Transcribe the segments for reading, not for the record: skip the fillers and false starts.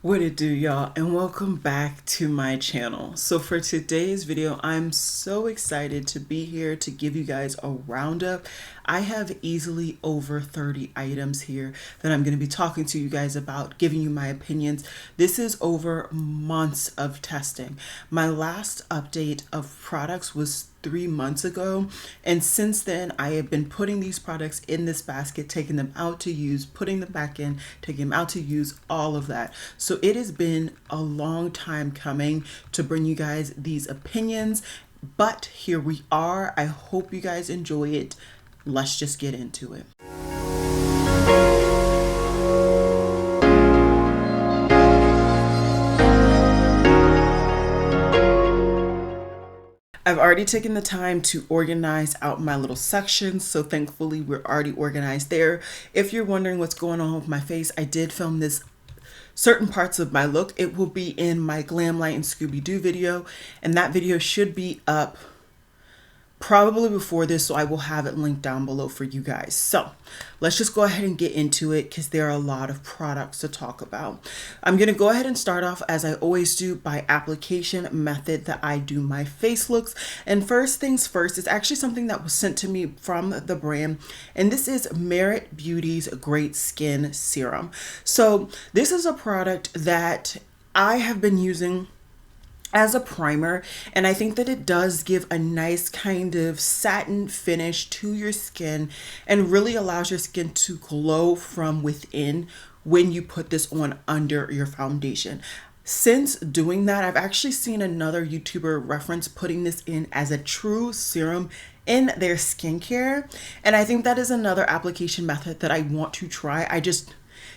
What it do, y'all, and welcome back to my channel. So for today's video, I'm so excited to be here to give you guys a roundup. I have easily over 30 items here that I'm going to be talking to you guys about, giving you my opinions. This is over months of testing. My last update of products was 3 months ago, and since then I have been putting these products in this basket, taking them out to use, putting them back in, taking them out to use, all of that. So it has been a long time coming to bring you guys these opinions, but here we are. I hope you guys enjoy it. Let's just get into it. I've already taken the time to organize out my little sections, so thankfully we're already organized there. If you're wondering what's going on with my face, I did film this certain parts of my look. It will be in my Glam Light and Scooby-Doo video, and that video should be up probably before this, so I will have it linked down below for you guys. So let's just go ahead and get into it because there are a lot of products to talk about. I'm going to go ahead and start off, as I always do, by application method that I do my face looks. And first things first, it's actually something that was sent to me from the brand, and this is Merit Beauty's Great Skin Serum. So this is a product that I have been using as a primer, and I think that it does give a nice kind of satin finish to your skin and really allows your skin to glow from within when you put this on under your foundation. Since doing that, I've actually seen another YouTuber reference putting this in as a true serum in their skincare, and I think that is another application method that I want to try. I just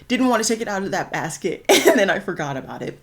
didn't want to take it out of that basket and then I forgot about it.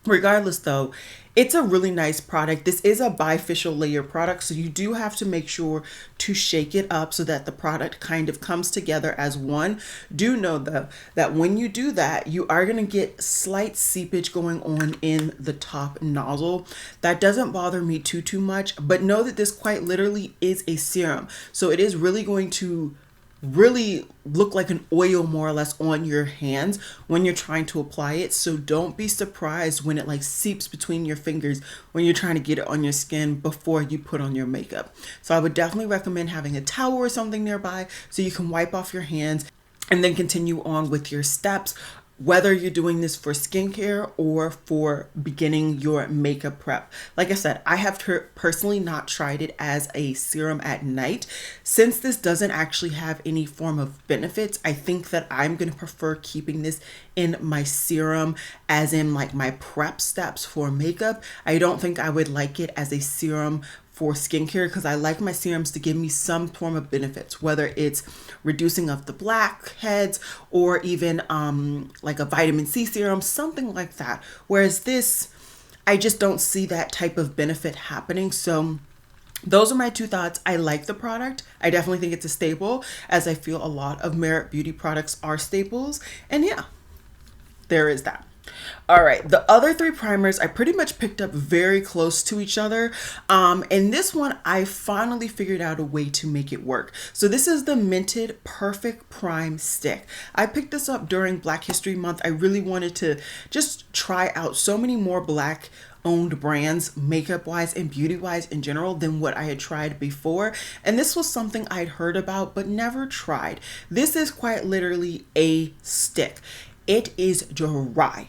Regardless though, it's a really nice product. This is a bifacial layer product, so you do have to make sure to shake it up so that the product kind of comes together as one. Do know though that when you do that, you are going to get slight seepage going on in the top nozzle. That doesn't bother me too much, but know that this quite literally is a serum. So it is really going to really look like an oil more or less on your hands when you're trying to apply it. So don't be surprised when it like seeps between your fingers when you're trying to get it on your skin before you put on your makeup. So I would definitely recommend having a towel or something nearby so you can wipe off your hands and then continue on with your steps, whether you're doing this for skincare or for beginning your makeup prep. Like I said, I have personally not tried it as a serum at night. Since this doesn't actually have any form of benefits, I think that I'm going to prefer keeping this in my serum, as in like my prep steps for makeup. I don't think I would like it as a serum for skincare because I like my serums to give me some form of benefits, whether it's reducing of the blackheads or even like a vitamin C serum, something like that. Whereas this, I just don't see that type of benefit happening. So those are my two thoughts. I like the product. I definitely think it's a staple, as I feel a lot of Merit Beauty products are staples. And yeah, there is that. All right, the other three primers I pretty much picked up very close to each other. And this one, I finally figured out a way to make it work. So this is the Minted Perfect Prime Stick. I picked this up during Black History Month. I really wanted to just try out so many more Black owned brands, makeup wise and beauty wise in general, than what I had tried before. And this was something I'd heard about but never tried. This is quite literally a stick. It is dry.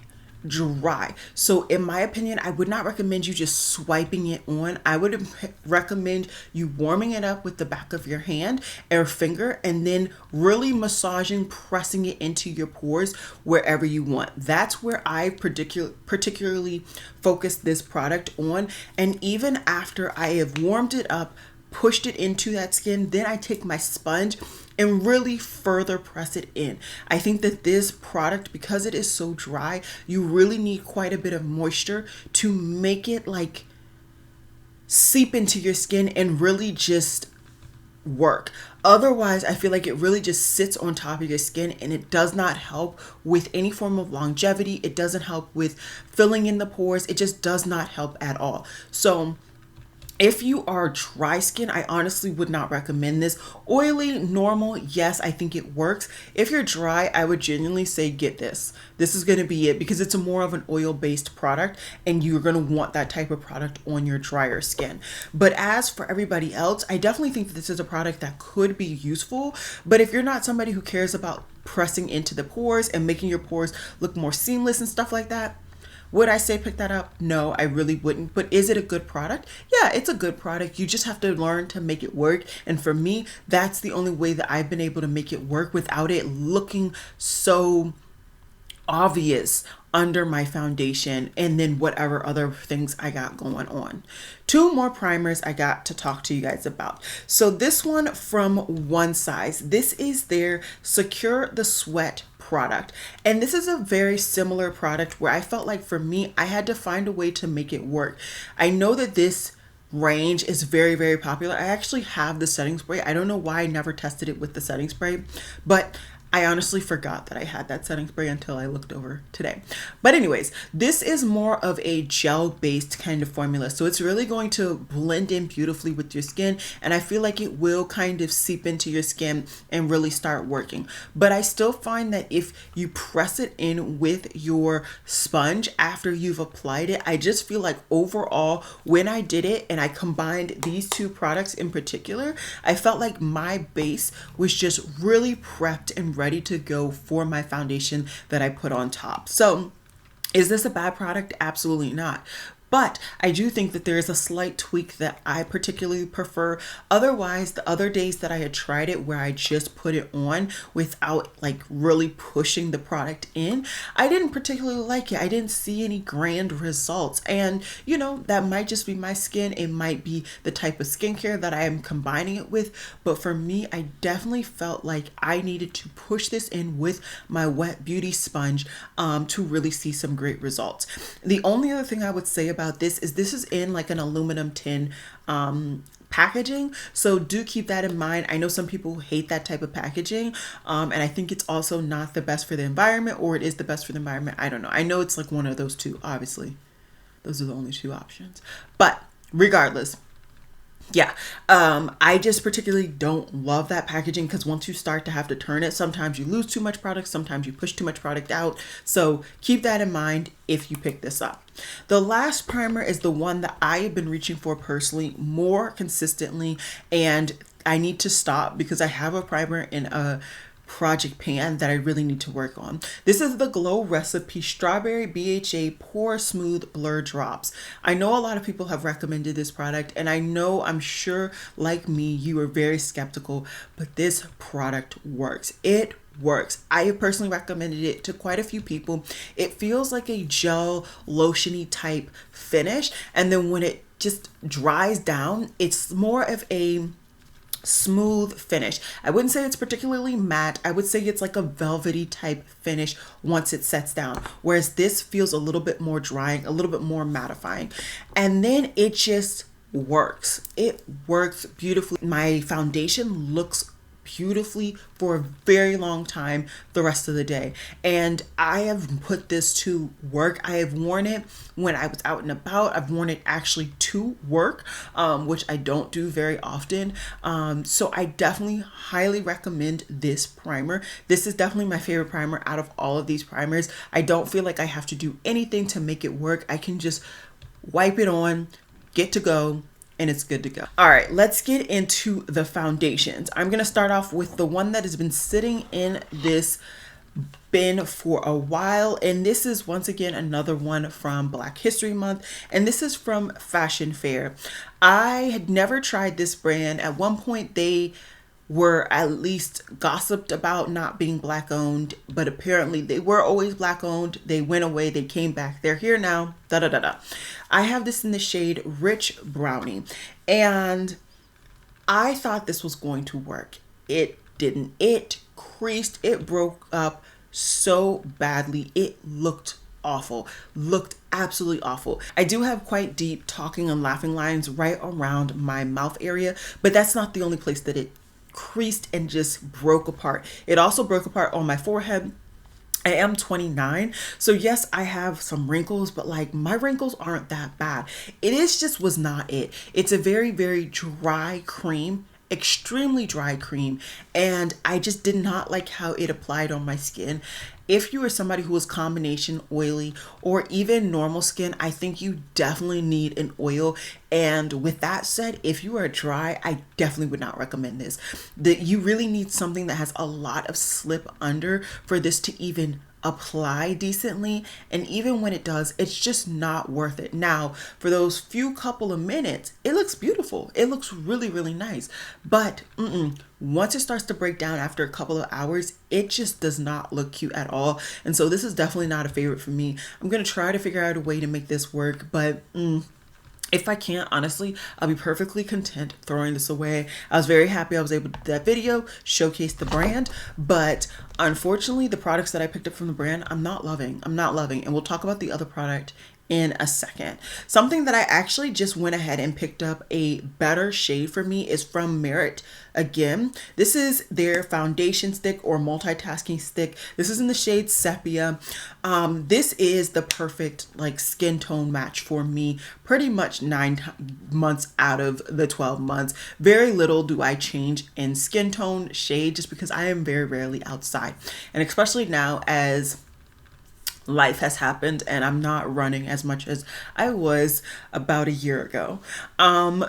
So in my opinion, I would not recommend you just swiping it on. I would recommend you warming it up with the back of your hand or finger and then really massaging, pressing it into your pores wherever you want. That's where I particularly focus this product on. And even after I have warmed it up, pushed it into that skin, then I take my sponge and really further press it in. I think that this product, because it is so dry, you really need quite a bit of moisture to make it like seep into your skin and really just work. Otherwise, I feel like it really just sits on top of your skin and it does not help with any form of longevity. It doesn't help with filling in the pores. It just does not help at all. So If you are dry skin, I honestly would not recommend this. Oily, normal, yes, I think it works. If you're dry, I would genuinely say get this. This is going to be it because it's a more of an oil-based product and you're going to want that type of product on your drier skin. But as for everybody else, I definitely think that this is a product that could be useful. But if you're not somebody who cares about pressing into the pores and making your pores look more seamless and stuff like that, would I say pick that up? No, I really wouldn't. But is it a good product? Yeah, it's a good product. You just have to learn to make it work. And for me, that's the only way that I've been able to make it work without it looking so obvious under my foundation and then whatever other things I got going on. Two more primers I got to talk to you guys about. So this one from One Size. This is their Secure the Sweat product. And this is a very similar product where I felt like for me, I had to find a way to make it work. I know that this range is very, very popular. I actually have the setting spray. I don't know why I never tested it with the setting spray, but I honestly forgot that I had that setting spray until I looked over today. But anyways, this is more of a gel-based kind of formula. So it's really going to blend in beautifully with your skin. And I feel like it will kind of seep into your skin and really start working. But I still find that if you press it in with your sponge after you've applied it, I just feel like overall, when I did it and I combined these two products in particular, I felt like my base was just really prepped and ready to go for my foundation that I put on top. So is this a bad product? Absolutely not. But I do think that there is a slight tweak that I particularly prefer. Otherwise, the other days that I had tried it where I just put it on without like really pushing the product in, I didn't particularly like it. I didn't see any grand results. And you know, that might just be my skin. It might be the type of skincare that I am combining it with. But for me, I definitely felt like I needed to push this in with my wet beauty sponge to really see some great results. The only other thing I would say about this is in like an aluminum tin packaging, so do keep that in mind. I know some people hate that type of packaging, and I think it's also not the best for the environment, or it is the best for the environment. I don't know. I know it's like one of those two. Obviously, those are the only two options. But regardless, yeah, I just particularly don't love that packaging because once you start to have to turn it, sometimes you lose too much product, sometimes you push too much product out. So keep that in mind if you pick this up. The last primer is the one that I have been reaching for personally more consistently, and I need to stop because I have a primer in a project pan that I really need to work on. This is the Glow Recipe Strawberry BHA Pore Smooth Blur Drops. I know a lot of people have recommended this product, and I know, I'm sure like me, you are very skeptical, but this product works. It works. I have personally recommended it to quite a few people. It feels like a gel lotiony type finish, and then when it just dries down, it's more of a smooth finish. I wouldn't say it's particularly matte. I would say it's like a velvety type finish once it sets down, whereas this feels a little bit more drying, a little bit more mattifying, and then it just works. It works beautifully. My foundation looks beautifully for a very long time the rest of the day, and I have put this to work. I have worn it when I was out and about. I've worn it actually to work, which I don't do very often, so I definitely highly recommend this primer. This is definitely my favorite primer out of all of these primers. I don't feel like I have to do anything to make it work. I can just wipe it on, get to go, and it's good to go. All right, let's get into the foundations. I'm gonna start off with the one that has been sitting in this bin for a while, and this is once again another one from Black History Month, and this is from Fashion Fair. I had never tried this brand. At one point they were at least gossiped about not being black owned, but apparently they were always black owned. They went away, they came back, they're here now, da da da da. I have this in the shade Rich Brownie, and I thought this was going to work. It didn't. It creased, it broke up so badly. It looked awful, looked absolutely awful. I do have quite deep talking and laughing lines right around my mouth area, but that's not the only place that it creased and just broke apart. It also broke apart on my forehead I am 29, so yes, I have some wrinkles, but like my wrinkles aren't that bad. It is just was not it. It's a very, very dry cream, extremely dry cream, and I just did not like how it applied on my skin. If you are somebody who is combination oily or even normal skin, I think you definitely need an oil. And with that said, if you are dry, I definitely would not recommend this. That you really need something that has a lot of slip under for this to even apply decently, and even when it does, it's just not worth it. Now for those few couple of minutes, it looks beautiful, it looks really, really nice, but once it starts to break down after a couple of hours, it just does not look cute at all. And so this is definitely not a favorite for me. I'm gonna try to figure out a way to make this work, but if I can't, honestly, I'll be perfectly content throwing this away. I was very happy I was able to do that video, showcase the brand, but unfortunately, the products that I picked up from the brand, I'm not loving. And we'll talk about the other product in a second. Something that I actually just went ahead and picked up a better shade for me is from Merit again. This is their foundation stick or multitasking stick. This is in the shade Sepia. This is the perfect like skin tone match for me pretty much 9 months out of the 12 months. Very little do I change in skin tone shade just because I am very rarely outside, and especially now as life has happened and I'm not running as much as I was about a year ago.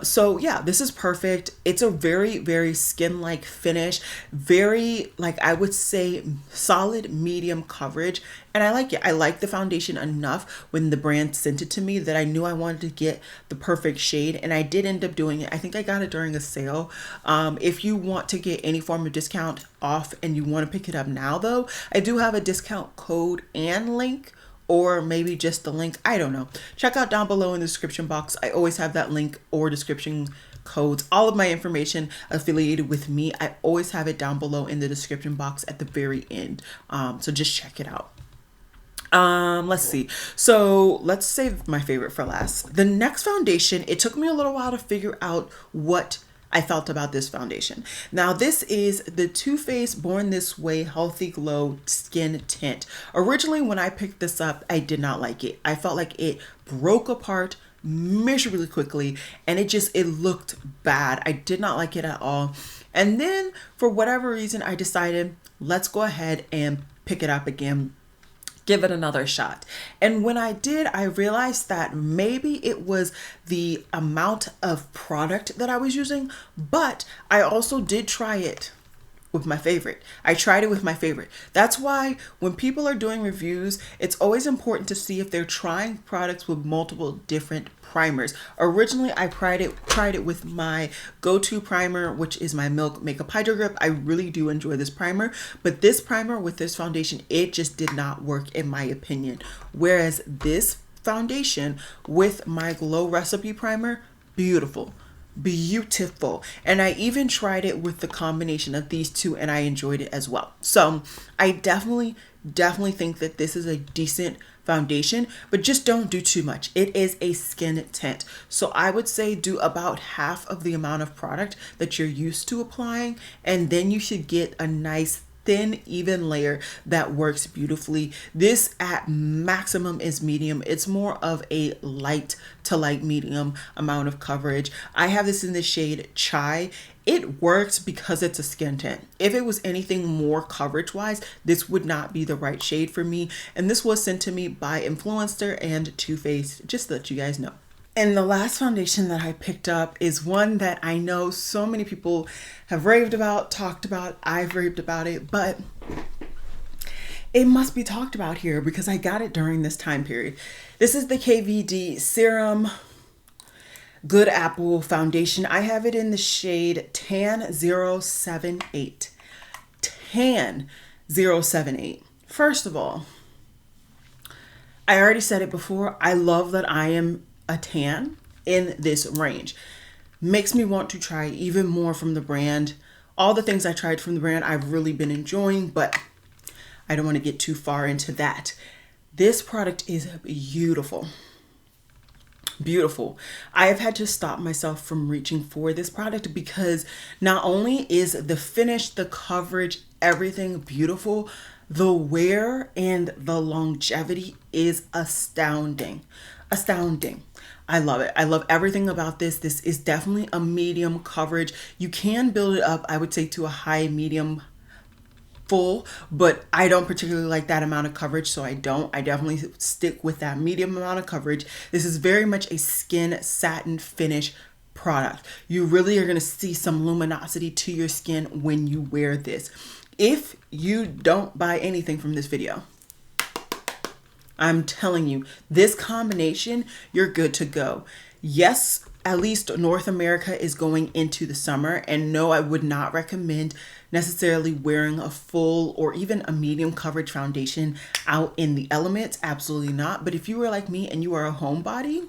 So yeah, this is perfect. It's a very, very skin-like finish, very, like, I would say solid medium coverage, and I like it. I like the foundation enough when the brand sent it to me that I knew I wanted to get the perfect shade, and I did end up doing it. I think I got it during a sale. If you want to get any form of discount off and you want to pick it up now though, I do have a discount code and link, or maybe just the link, I don't know. Check out down below in the description box. I always have that link or description codes, all of my information affiliated with me. I always have it down below in the description box at the very end. So just check it out. Let's see. So let's save my favorite for last. The next foundation, it took me a little while to figure out what I felt about this foundation. Now this is the Too Faced Born This Way Healthy Glow Skin Tint. Originally when I picked this up, I did not like it. I felt like it broke apart miserably quickly, and it looked bad. I did not like it at all. And then for whatever reason, I decided, let's go ahead and pick it up again, give it another shot. And when I did, I realized that maybe it was the amount of product that I was using, but I also did try it with my favorite. I tried it with my favorite. That's why when people are doing reviews, it's always important to see if they're trying products with multiple different primers. Originally, I tried it with my go-to primer, which is my Milk Makeup Hydro Grip. I really do enjoy this primer, but this primer with this foundation, it just did not work in my opinion. Whereas this foundation with my Glow Recipe Primer, beautiful. And I even tried it with the combination of these two and I enjoyed it as well. So I definitely think that this is a decent foundation, but just don't do too much. It is a skin tint, so I would say do about half of the amount of product that you're used to applying, and then you should get a nice thin, even layer that works beautifully. This at maximum is medium. It's more of a light to light medium amount of coverage. I have this in the shade Chai. It works because it's a skin tint. If it was anything more coverage wise, this would not be the right shade for me. And this was sent to me by Influencer and Too Faced, just to let you guys know. And the last foundation that I picked up is one that I know so many people have raved about, talked about, I've raved about it, but it must be talked about here because I got it during this time period. This is the KVD Serum Good Apple Foundation. I have it in the shade Tan 078. Tan 078. First of all, I already said it before, I love that I am a tan in this range. Makes me want to try even more from the brand. All the things I tried from the brand I've really been enjoying, but I don't want to get too far into that. This product is beautiful. Beautiful. I have had to stop myself from reaching for this product because not only is the finish, the coverage, everything beautiful, The wear and the longevity is astounding. Astounding. I love it. I love everything about this. This is definitely a medium coverage. You can build it up, I would say, to a high, medium, full, but I don't particularly like that amount of coverage, so I don't. I definitely stick with that medium amount of coverage. This is very much a skin satin finish product. You really are going to see some luminosity to your skin when you wear this. If you don't buy anything from this video, I'm telling you, this combination, you're good to go. Yes, at least North America is going into the summer, and no, I would not recommend necessarily wearing a full or even a medium coverage foundation out in the elements. Absolutely not. But if you are like me and you are a homebody,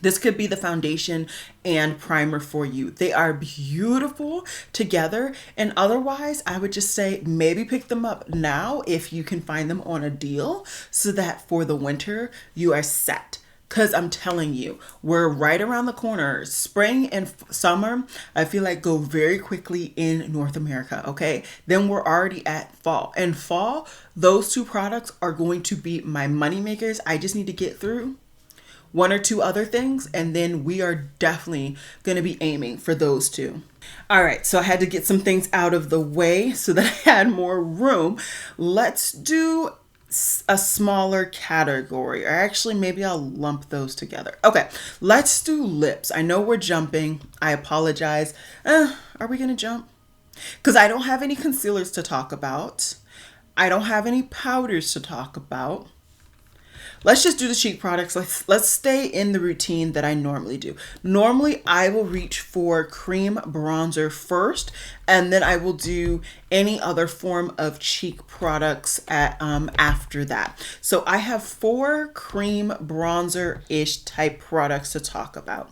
this could be the foundation and primer for you. They are beautiful together, and otherwise I would just say maybe pick them up now if you can find them on a deal, so that for the winter you are set. Because I'm telling you, we're right around the corner. Spring and summer, I feel like, go very quickly in North America, okay? Then we're already at fall. And fall, those two products are going to be my money makers. I just need to get through one or two other things, and then we are definitely going to be aiming for those two. All right, so I had to get some things out of the way so that I had more room. Let's do a smaller category, or actually maybe I'll lump those together. Okay, let's do lips. I know we're jumping. I apologize. Are we gonna jump? Because I don't have any concealers to talk about. I don't have any powders to talk about. Let's just do the cheek products. Let's stay in the routine that I normally do. Normally, I will reach for cream bronzer first, and then I will do any other form of cheek products after that. So I have 4 cream bronzer-ish type products to talk about.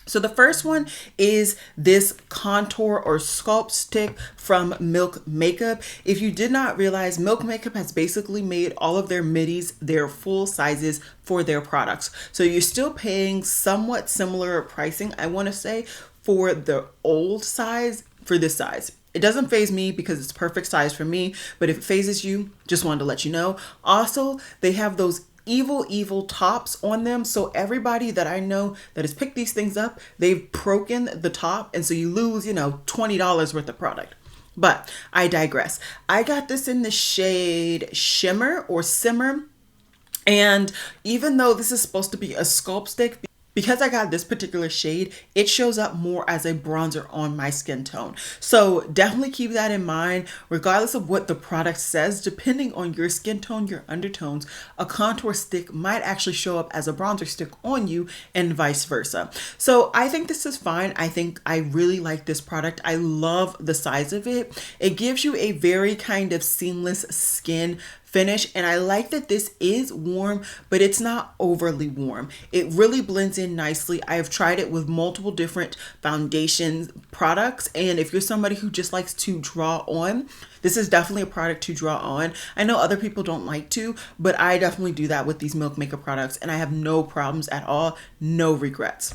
So the first one is this contour or sculpt stick from Milk Makeup. If you did not realize, Milk Makeup has basically made all of their middies their full sizes for their products. So you're still paying somewhat similar pricing, I want to say, for the old size for this size. It doesn't faze me because it's perfect size for me, but if it phases you, just wanted to let you know. Also, they have those evil tops on them, so everybody that I know that has picked these things up, they've broken the top, and so you lose, $20 worth of product. But I digress. I got this in the shade Shimmer or Simmer, and even though this is supposed to be a sculpt stick, because I got this particular shade, it shows up more as a bronzer on my skin tone. So definitely keep that in mind, regardless of what the product says. Depending on your skin tone, your undertones, a contour stick might actually show up as a bronzer stick on you, and vice versa. So I think this is fine. I think I really like this product. I love the size of it. It gives you a very kind of seamless skin finish, and I like that this is warm, but it's not overly warm. It really blends in nicely. I have tried it with multiple different foundation products, and if you're somebody who just likes to draw on, this is definitely a product to draw on. I know other people don't like to, but I definitely do that with these Milk Makeup products, and I have no problems at all, no regrets.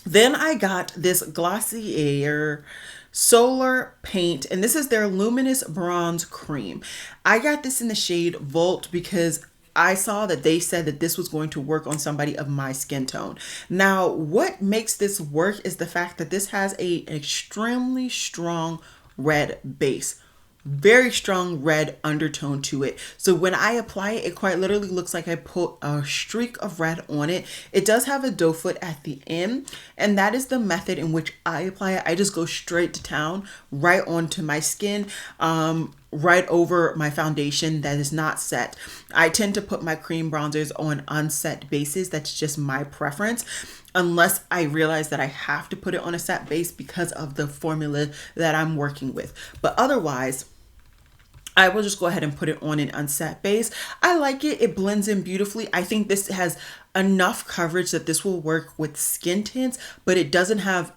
Then I got this Glossier Solar Paint, and this is their Luminous Bronze Cream. I got this in the shade Volt because I saw that they said that this was going to work on somebody of my skin tone. Now, what makes this work is the fact that this has an extremely strong red base. Very strong red undertone to it. So when I apply it, it quite literally looks like I put a streak of red on it. It does have a doe foot at the end, and that is the method in which I apply it. I just go straight to town, right onto my skin, right over my foundation that is not set. I tend to put my cream bronzers on unset bases. That's just my preference, unless I realize that I have to put it on a set base because of the formula that I'm working with. But otherwise, I will just go ahead and put it on an unset base. I like it. It blends in beautifully. I think this has enough coverage that this will work with skin tints, but it doesn't have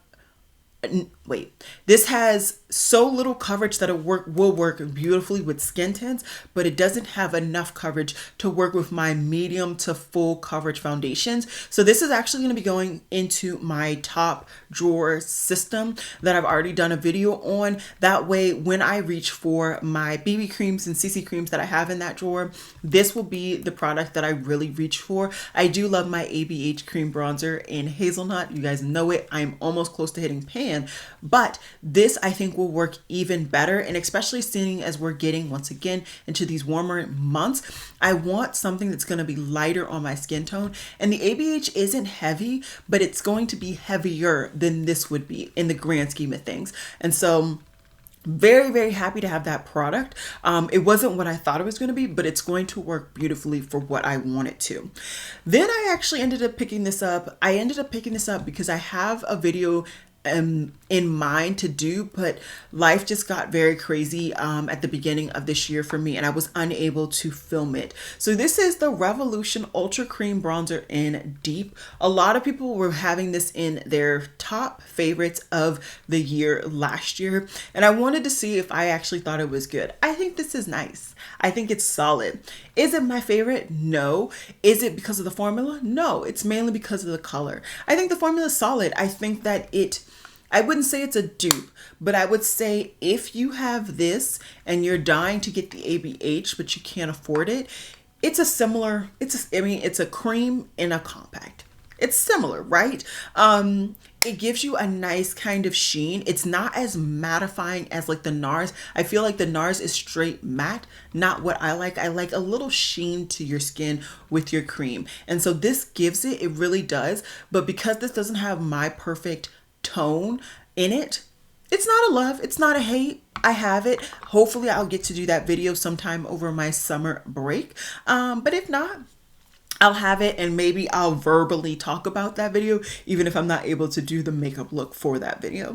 wait, this has so little coverage that it will work beautifully with skin tints, but it doesn't have enough coverage to work with my medium to full coverage foundations. So this is actually going to be going into my top drawer system that I've already done a video on. That way, when I reach for my BB creams and CC creams that I have in that drawer, this will be the product that I really reach for. I do love my ABH cream bronzer in hazelnut. You guys know it. I'm almost close to hitting pan, but this I think will work even better. And especially seeing as we're getting once again into these warmer months, I want something that's going to be lighter on my skin tone. And the ABH isn't heavy, but it's going to be heavier than this would be in the grand scheme of things. And so very, very happy to have that product. It wasn't what I thought it was going to be, but it's going to work beautifully for what I want it to. Then I actually ended up picking this up. I ended up picking this up because I have a video in mind to do, but life just got very crazy at the beginning of this year for me, and I was unable to film it. So this is the Revolution Ultra Cream Bronzer in Deep. A lot of people were having this in their top favorites of the year last year, and I wanted to see if I actually thought it was good. I think this is nice. I think it's solid. Is it my favorite? No. Is it because of the formula? No. It's mainly because of the color. I think the formula is solid. I think that I wouldn't say it's a dupe, but I would say if you have this and you're dying to get the ABH, but you can't afford it, it's a cream in a compact. It's similar, right? It gives you a nice kind of sheen. It's not as mattifying as like the NARS. I feel like the NARS is straight matte, not what I like. I like a little sheen to your skin with your cream. And so this gives it really does. But because this doesn't have my perfect tone in it, it's not a love, it's not a hate. I have it. Hopefully I'll get to do that video sometime over my summer break. But if not, I'll have it, and maybe I'll verbally talk about that video, even if I'm not able to do the makeup look for that video.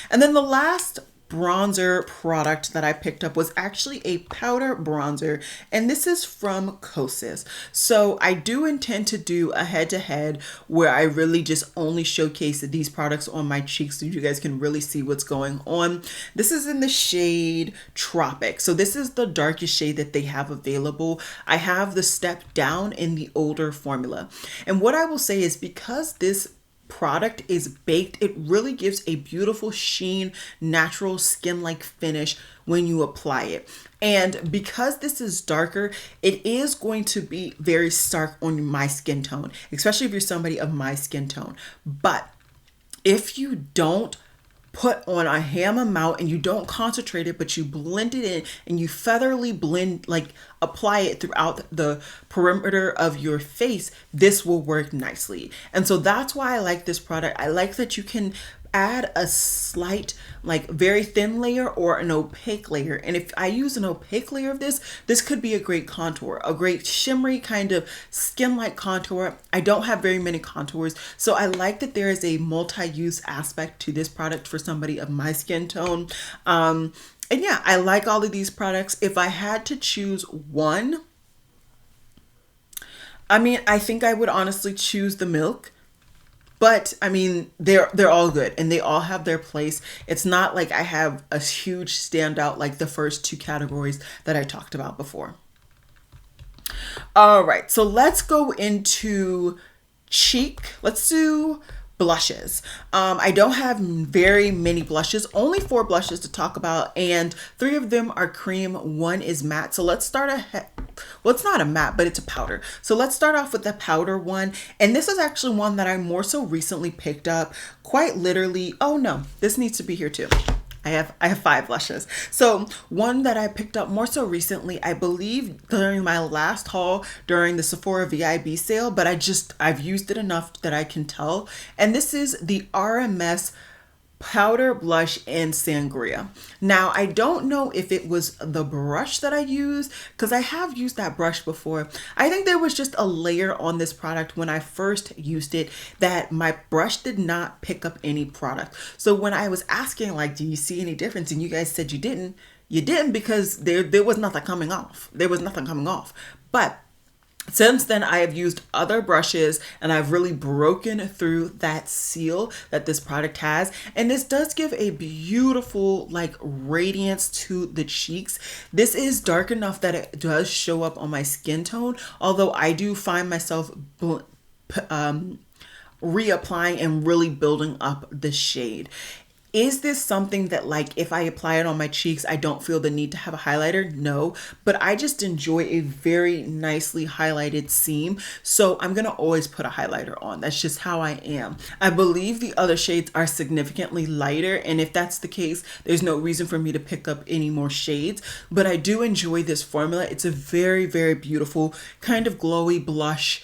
And then the last bronzer product that I picked up was actually a powder bronzer, and this is from Kosas. So I do intend to do a head-to-head where I really just only showcase these products on my cheeks so you guys can really see what's going on. This is in the shade Tropic. So this is the darkest shade that they have available. I have the step down in the older formula. And what I will say is, because this product is baked, it really gives a beautiful sheen, natural skin-like finish when you apply it. And because this is darker, it is going to be very stark on my skin tone, especially if you're somebody of my skin tone. But if you don't put on a ham amount and you don't concentrate it, but you blend it in and you featherly blend, like apply it throughout the perimeter of your face, this will work nicely. And so that's why I like this product. I like that you can add a slight, like very thin layer or an opaque layer. And if I use an opaque layer of this could be a great contour, a great shimmery kind of skin-like contour. I don't have very many contours, so I like that there is a multi-use aspect to this product for somebody of my skin tone. And yeah, I like all of these products. If I had to choose one, I mean, I think I would honestly choose the Milk. But I mean, they're all good and they all have their place. It's not like I have a huge standout like the first two categories that I talked about before. All right, so let's go into cheek. Let's do blushes. I don't have very many blushes, only 4 blushes to talk about, and 3 of them are cream, 1 is matte. So let's start well, it's not a matte, but it's a powder. So let's start off with the powder one. And this is actually one that I more so recently picked up, quite literally. Oh no, this needs to be here too. I have 5 blushes. So one that I picked up more so recently, I believe during my last haul during the Sephora VIB sale, but I've used it enough that I can tell. And this is the RMS powder blush in Sangria. Now, I don't know if it was the brush that I used, because I have used that brush before. I think there was just a layer on this product when I first used it that my brush did not pick up any product. So when I was asking, like, do you see any difference? And you guys said you didn't because there was nothing coming off. There was nothing coming off. But Since then, I have used other brushes and I've really broken through that seal that this product has. And this does give a beautiful like radiance to the cheeks. This is dark enough that it does show up on my skin tone, although I do find myself reapplying and really building up the shade. Is this something that, like, if I apply it on my cheeks, I don't feel the need to have a highlighter? No, but I just enjoy a very nicely highlighted seam. So I'm going to always put a highlighter on. That's just how I am. I believe the other shades are significantly lighter. And if that's the case, there's no reason for me to pick up any more shades. But I do enjoy this formula. It's a very, very beautiful kind of glowy blush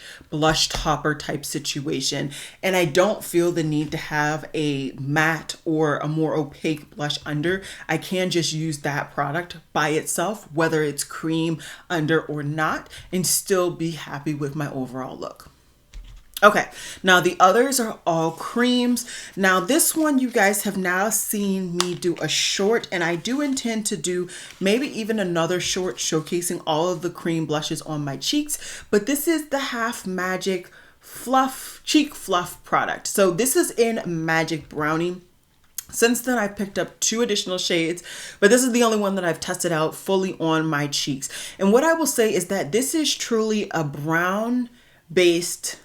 topper type situation. And I don't feel the need to have a matte or a more opaque blush under. I can just use that product by itself, whether it's cream under or not, and still be happy with my overall look. Okay, now the others are all creams. Now this one, you guys have now seen me do a short, and I do intend to do maybe even another short showcasing all of the cream blushes on my cheeks, but this is the Half Magic Cheek Fluff product. So this is in Magic Brownie. Since then, I've picked up 2 additional shades, but this is the only one that I've tested out fully on my cheeks. And what I will say is that this is truly a brown-based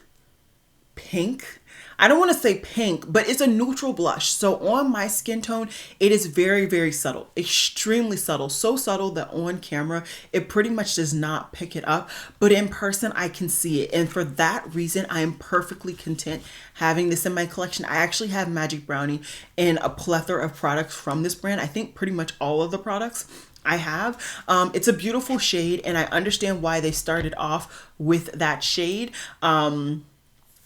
pink. I don't want to say pink, but it's a neutral blush. So on my skin tone, it is very, very subtle, extremely subtle. So subtle that on camera, it pretty much does not pick it up. But in person, I can see it. And for that reason, I am perfectly content having this in my collection. I actually have Magic Brownie in a plethora of products from this brand. I think pretty much all of the products I have. It's a beautiful shade, and I understand why they started off with that shade.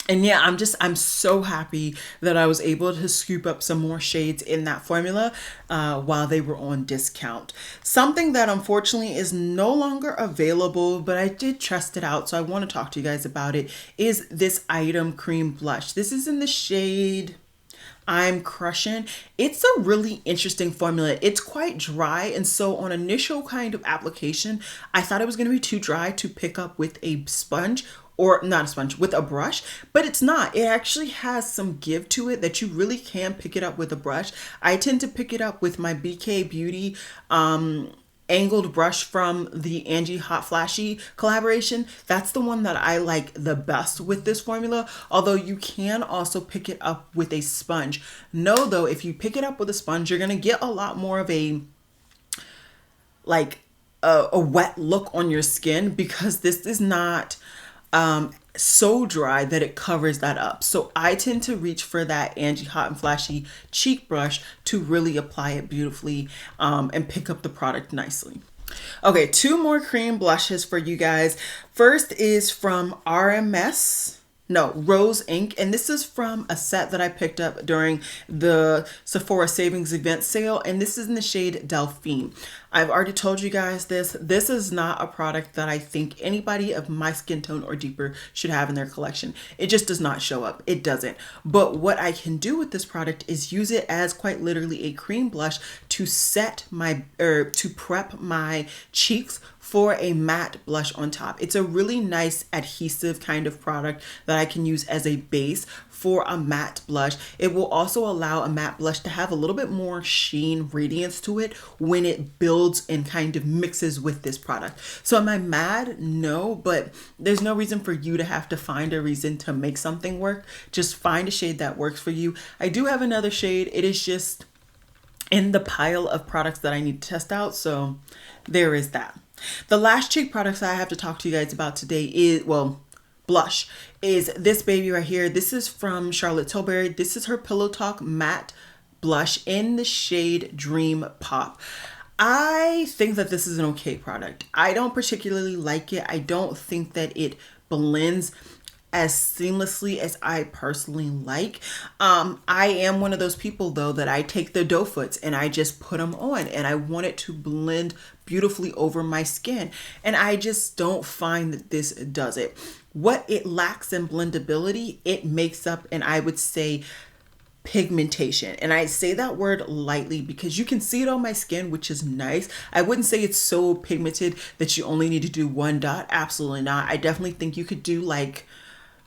And yeah, I'm so happy that I was able to scoop up some more shades in that formula while they were on discount. Something that unfortunately is no longer available, but I did test it out, so I want to talk to you guys about it, is this Item Cream Blush. This is in the shade I'm Crushin. It's a really interesting formula. It's quite dry, and so on initial kind of application, I thought it was going to be too dry to pick up with a sponge, or not a sponge, with a brush, but it's not. It actually has some give to it that you really can pick it up with a brush. I tend to pick it up with my BK Beauty angled brush from the Angie Hot Flashy collaboration. That's the one that I like the best with this formula, although you can also pick it up with a sponge. No, though, if you pick it up with a sponge, you're gonna get a lot more of a wet look on your skin, because this is not so dry that it covers that up. So I tend to reach for that Angie Hot and Flashy cheek brush to really apply it beautifully and pick up the product nicely. Okay, 2 more cream blushes for you guys. First is from Rose Ink, and this is from a set that I picked up during the Sephora Savings event sale, and this is in the shade Delphine. I've already told you guys this. This is not a product that I think anybody of my skin tone or deeper should have in their collection. It just does not show up. It doesn't. But what I can do with this product is use it as quite literally a cream blush to to prep my cheeks for a matte blush on top. It's a really nice adhesive kind of product that I can use as a base for a matte blush. It will also allow a matte blush to have a little bit more sheen, radiance to it when it builds and kind of mixes with this product. So am I mad? No, but there's no reason for you to have to find a reason to make something work. Just find a shade that works for you. I do have another shade. It is just in the pile of products that I need to test out. So there is that. The last cheek products I have to talk to you guys about today is, blush, is this baby right here. This is from Charlotte Tilbury. This is her Pillow Talk matte blush in the shade Dream Pop. I think that this is an okay product. I don't particularly like it. I don't think that it blends as seamlessly as I personally like. I am one of those people though that I take the doe foots and I just put them on, and I want it to blend beautifully over my skin, and I just don't find that this does it. What it lacks in blendability, it makes up, and I would say pigmentation. And I say that word lightly because you can see it on my skin, which is nice. I wouldn't say it's so pigmented that you only need to do one dot. Absolutely not. I definitely think you could do like,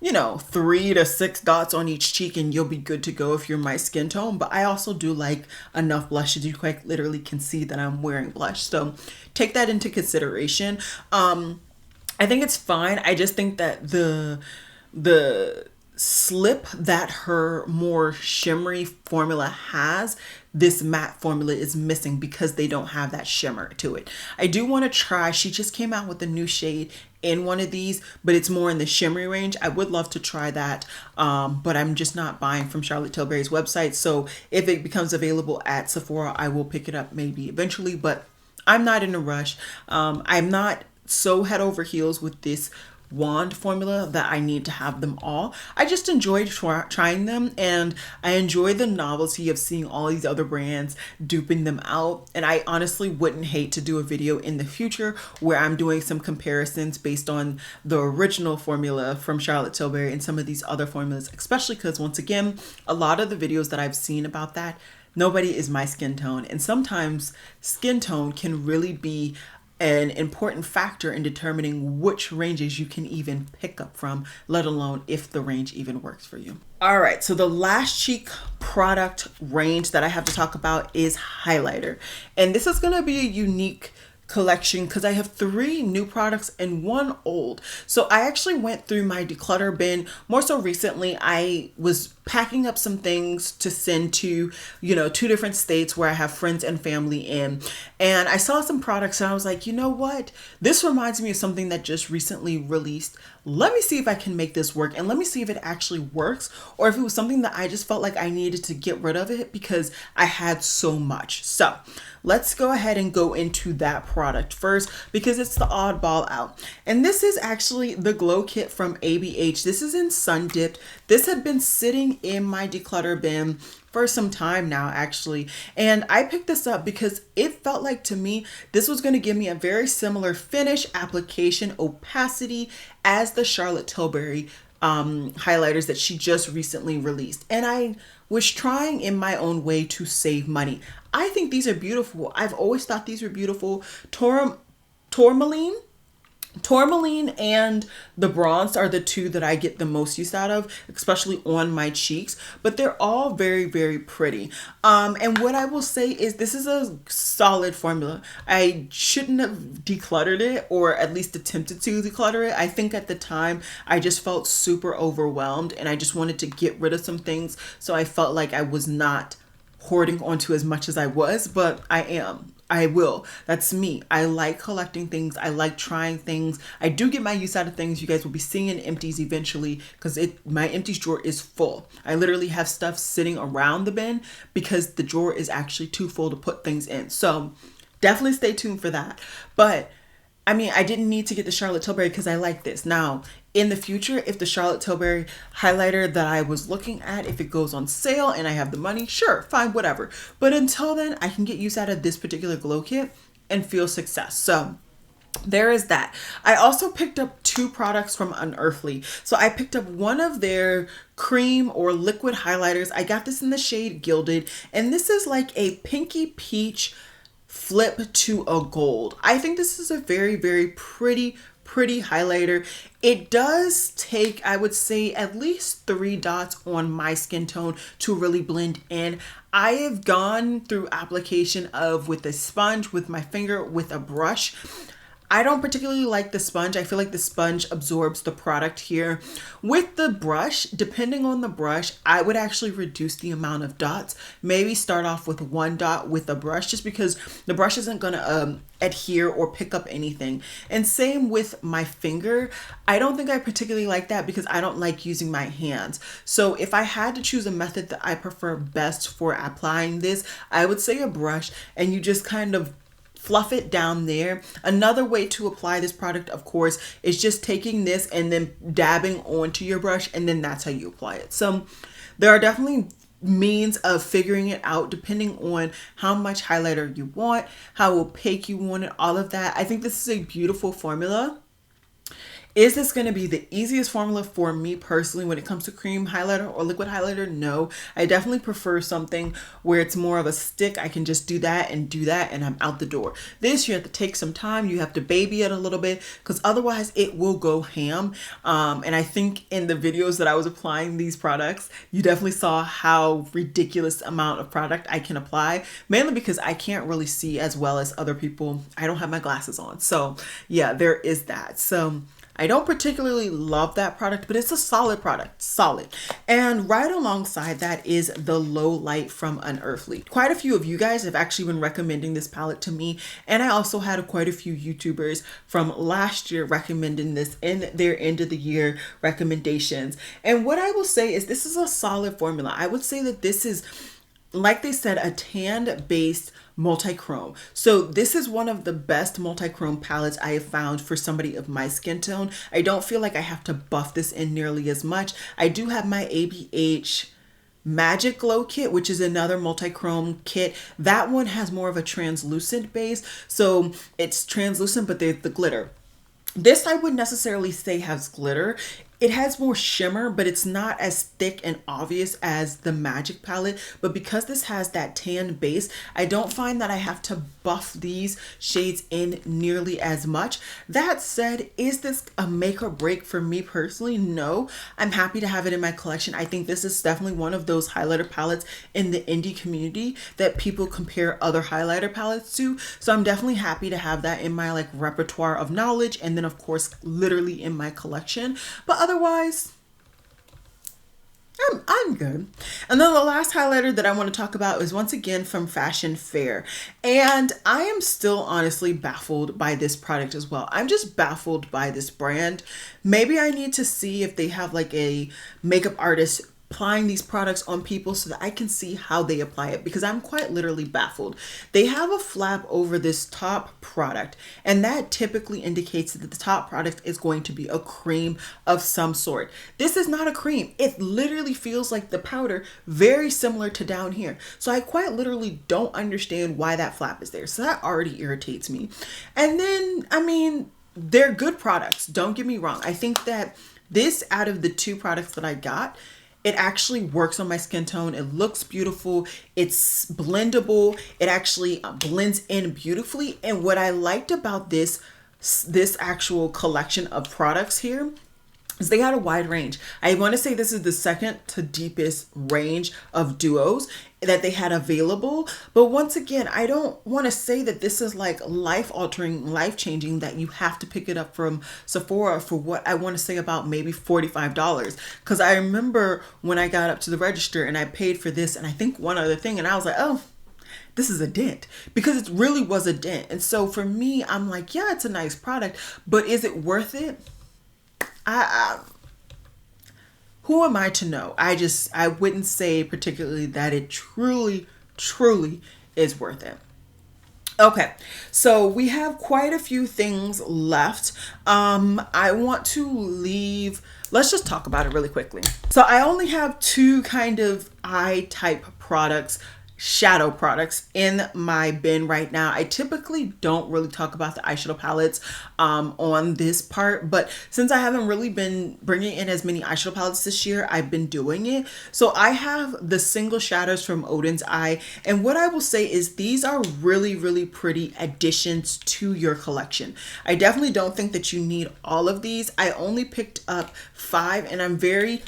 you know, 3 to 6 dots on each cheek and you'll be good to go if you're my skin tone. But I also do like enough blush that you quite literally can see that I'm wearing blush. So take that into consideration. I think it's fine. I just think that the slip that her more shimmery formula has, this matte formula is missing because they don't have that shimmer to it. I do want to try, she just came out with a new shade in one of these, but it's more in the shimmery range. I would love to try that, but I'm just not buying from Charlotte Tilbury's website. So if it becomes available at Sephora, I will pick it up maybe eventually, but I'm not in a rush. I'm not so head over heels with this wand formula that I need to have them all. I just enjoyed trying them, and I enjoy the novelty of seeing all these other brands duping them out. And I honestly wouldn't hate to do a video in the future where I'm doing some comparisons based on the original formula from Charlotte Tilbury and some of these other formulas, especially because once again, a lot of the videos that I've seen about that, nobody is my skin tone. And sometimes skin tone can really be an important factor in determining which ranges you can even pick up from, let alone if the range even works for you. All right, so the last cheek product range that I have to talk about is highlighter. And this is gonna be a unique collection because I have 3 new products and 1 old. So I actually went through my declutter bin. More so recently, I was packing up some things to send to, you know, 2 different states where I have friends and family in. And I saw some products and I was like, you know what? This reminds me of something that just recently released. Let me see if I can make this work, and let me see if it actually works, or if it was something that I just felt like I needed to get rid of it because I had so much. So let's go ahead and go into that product first because it's the oddball out. And this is actually the Glow Kit from ABH. This is in Sun Dipped. This had been sitting in my declutter bin for some time now, actually. And I picked this up because it felt like to me, this was going to give me a very similar finish, application, opacity as the Charlotte Tilbury highlighters that she just recently released. And I was trying in my own way to save money. I think these are beautiful. I've always thought these were beautiful. Tourmaline and the bronze are the 2 that I get the most use out of, especially on my cheeks, but they're all very, very pretty. And what I will say is this is a solid formula. I shouldn't have decluttered it, or at least attempted to declutter it. I think at the time I just felt super overwhelmed and I just wanted to get rid of some things. So I felt like I was not hoarding onto as much as I was, but I am. I will. That's me. I like collecting things. I like trying things. I do get my use out of things. You guys will be seeing in empties eventually because my empties drawer is full. I literally have stuff sitting around the bin because the drawer is actually too full to put things in. So definitely stay tuned for that. But I mean, I didn't need to get the Charlotte Tilbury because I like this. Now, in the future, if the Charlotte Tilbury highlighter that I was looking at, if it goes on sale and I have the money, sure, fine, whatever. But until then, I can get use out of this particular glow kit and feel success. So there is that. I also picked up 2 products from Unearthly. So I picked up one of their cream or liquid highlighters. I got this in the shade Gilded, and this is like a pinky peach flip to a gold. I think this is a very, very pretty highlighter. It does take, I would say, at least 3 dots on my skin tone to really blend in. I have gone through application of with a sponge, with my finger, with a brush. I don't particularly like the sponge. I feel like the sponge absorbs the product here. With the brush, depending on the brush, I would actually reduce the amount of dots. Maybe start off with 1 dot with a brush just because the brush isn't going to adhere or pick up anything. And same with my finger. I don't think I particularly like that because I don't like using my hands. So if I had to choose a method that I prefer best for applying this, I would say a brush, and you just kind of fluff it down there. Another way to apply this product, of course, is just taking this and then dabbing onto your brush, and then that's how you apply it. So there are definitely means of figuring it out depending on how much highlighter you want, how opaque you want it, all of that. I think this is a beautiful formula. Is this going to be the easiest formula for me personally when it comes to cream highlighter or liquid highlighter? No. I definitely prefer something where it's more of a stick. I can just do that and I'm out the door. This, you have to take some time. You have to baby it a little bit because otherwise it will go ham. And I think in the videos that I was applying these products, you definitely saw how ridiculous amount of product I can apply, mainly because I can't really see as well as other people. I don't have my glasses on. So yeah, there is that. So I don't particularly love that product, but it's a solid product, solid. And right alongside that is the Low Light from Unearthly. Quite a few of you guys have actually been recommending this palette to me. And I also had quite a few YouTubers from last year recommending this in their end of the year recommendations. And what I will say is this is a solid formula. I would say that this is, like they said, a tan based multi-chrome. So this is one of the best multi-chrome palettes I have found for somebody of my skin tone. I don't feel like I have to buff this in nearly as much. I do have my ABH Magic Glow kit, which is another multi-chrome kit. That one has more of a translucent base. So it's translucent, but there's the glitter. This I wouldn't necessarily say has glitter. It has more shimmer, but it's not as thick and obvious as the Magic palette. But because this has that tan base, I don't find that I have to buff these shades in nearly as much. That said, is this a make or break for me personally? No. I'm happy to have it in my collection. I think this is definitely one of those highlighter palettes in the indie community that people compare other highlighter palettes to. So I'm definitely happy to have that in my like repertoire of knowledge, and then of course literally in my collection. But otherwise, I'm good. And then the last highlighter that I want to talk about is once again from Fashion Fair. And I am still honestly baffled by this product as well. I'm just baffled by this brand. Maybe I need to see if they have like a makeup artist applying these products on people so that I can see how they apply it, because I'm quite literally baffled. They have a flap over this top product, and that typically indicates that the top product is going to be a cream of some sort. This is not a cream. It literally feels like the powder, very similar to down here. So I quite literally don't understand why that flap is there. So that already irritates me. And then, I mean, they're good products. Don't get me wrong. I think that this, out of the two products that I got, it actually works on my skin tone. It looks beautiful. It's blendable. It actually blends in beautifully. And what I liked about this actual collection of products here is they had a wide range. I want to say this is the second to deepest range of duos that they had available. But once again, I don't want to say that this is like life-altering, life-changing, that you have to pick it up from Sephora for what I want to say about maybe $45. Because I remember when I got up to the register and I paid for this and I think one other thing, and I was like, oh, this is a dent, because it really was a dent. And so for me, I'm like, yeah, it's a nice product, but is it worth it? Who am I to know? I wouldn't say particularly that it truly is worth it. Okay, so we have quite a few things left. I want to leave, let's just talk about it really quickly. So I only have two kind of eye type products, shadow products in my bin right now. I typically don't really talk about the eyeshadow palettes on this part, but since I haven't really been bringing in as many eyeshadow palettes this year, I've been doing it. So I have the single shadows from Odin's Eye, and what I will say is these are really pretty additions to your collection. I definitely don't think that you need all of these. I only picked up 5, and I'm very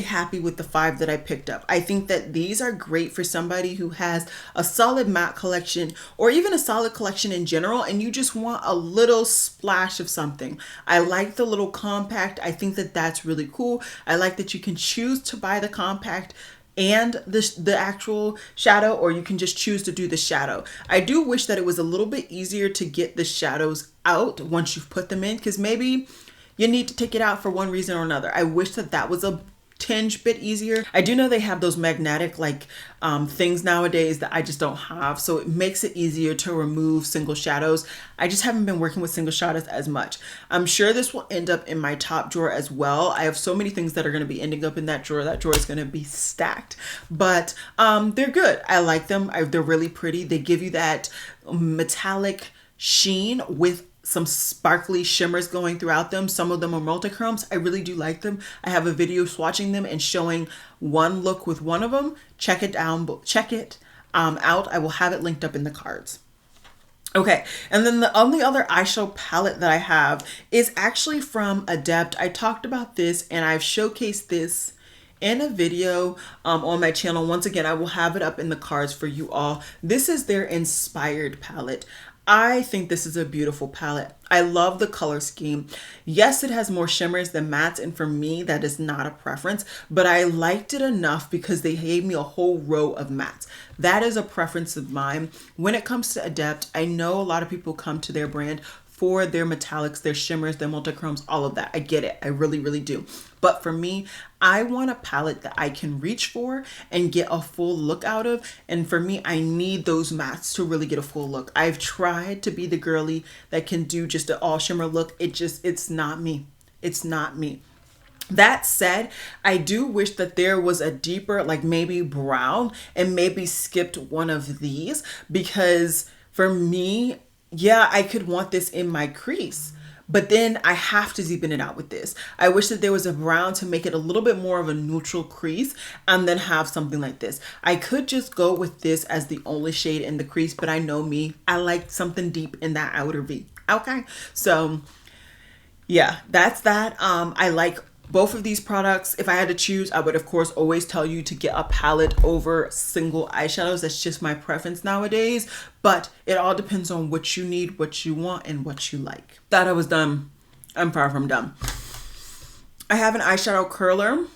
happy with the 5 that I picked up. I think that these are great for somebody who has a solid matte collection or even a solid collection in general, and you just want a little splash of something. I like the little compact. I think that that's really cool. I like that you can choose to buy the compact and the actual shadow, or you can just choose to do the shadow. I do wish that it was a little bit easier to get the shadows out once you've put them in, because maybe you need to take it out for one reason or another. I wish that that was a tinge bit easier. I do know they have those magnetic like things nowadays that I just don't have, so it makes it easier to remove single shadows. I just haven't been working with single shadows as much. I'm sure this will end up in my top drawer as well. I have so many things that are going to be ending up in that drawer. That drawer is going to be stacked, but they're good. I like them. They're really pretty. They give you that metallic sheen with some sparkly shimmers going throughout them. Some of them are multichromes. I really do like them. I have a video swatching them and showing one look with one of them. Check it out. I will have it linked up in the cards. Okay, and then the only other eyeshadow palette that I have is actually from Adept. I talked about this and I've showcased this in a video on my channel. Once again, I will have it up in the cards for you all. This is their Inspired palette. I think this is a beautiful palette. I love the color scheme. Yes, it has more shimmers than mattes, and for me, that is not a preference, but I liked it enough because they gave me a whole row of mattes. That is a preference of mine. When it comes to Adept, I know a lot of people come to their brand for their metallics, their shimmers, their multichromes, all of that. I get it. I really, really do. But for me, I want a palette that I can reach for and get a full look out of. And for me, I need those mattes to really get a full look. I've tried to be the girly that can do just an all shimmer look. It's not me. It's not me. That said, I do wish that there was a deeper, like maybe brown, and maybe skipped one of these, because for me, yeah, I could want this in my crease, but then I have to deepen it out with this. I wish that there was a brown to make it a little bit more of a neutral crease and then have something like this. I could just go with this as the only shade in the crease, but I know me, I like something deep in that outer V. Okay, so yeah, that's that. I like both of these products. If I had to choose, I would of course always tell you to get a palette over single eyeshadows. That's just my preference nowadays, but it all depends on what you need, what you want, and what you like. That I was done. I'm far from done. I have an eyeshadow curler.